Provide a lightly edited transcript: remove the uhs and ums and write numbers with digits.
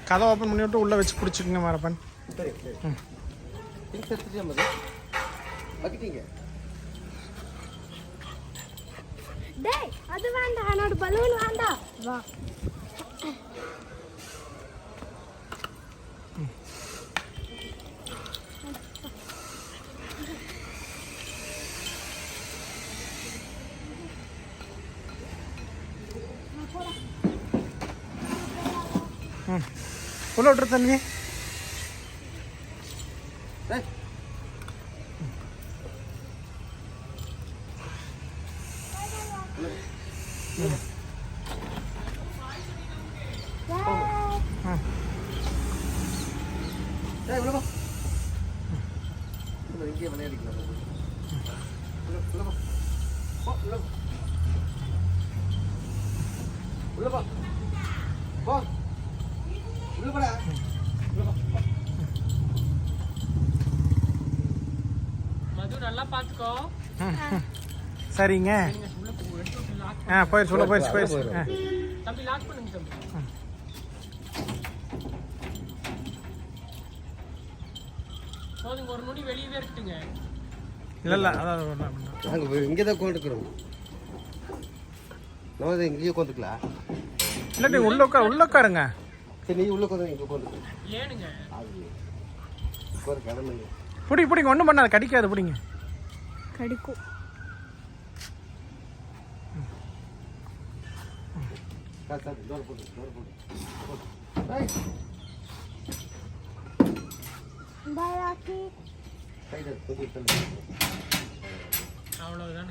கதை ஓப்பன் பண்ணி விட்டு உள்ளே வச்சு பிடிச்சிக்கங்க மாரப்பன். சரி சரி. திங்ஸ் எடுத்துட்டு பக்கிட்டீங்க. டேய் அது வேண்டாம், என்னோட பலூன் வேண்டாம். வா உள்ள விட்டுரு தம்பி. இங்கே விளையாடிக்கலாம். உள்ளப்பா போ, உள்ளப்படா. மது நல்லா பாத்துக்கோ. சரிங்க. போயிடுச்சு உள்ள போயிடுச்சு. தம்பி லாக் பண்ணுங்க தம்பி. போதுங்க, ஒரு நொடி வெளியவே இருக்குங்க. இல்லை அதான் நாங்கள் இங்கே தான் உட்காந்துக்கிறோம். நம்ம இங்கேயே உட்காந்துக்கலாம். இல்லாட்டி உள்ள உட்காருங்க. சரி நீ உள்ள உட்காந்து இங்கே உட்காந்துக்கலாம். ஏனுங்க ஒரு கிளம்பு. பிடிங்க ஒன்றும் பண்ணாது, கடிக்காது. பிடிங்க. கடிக்கும். அவ்வளவுதான்.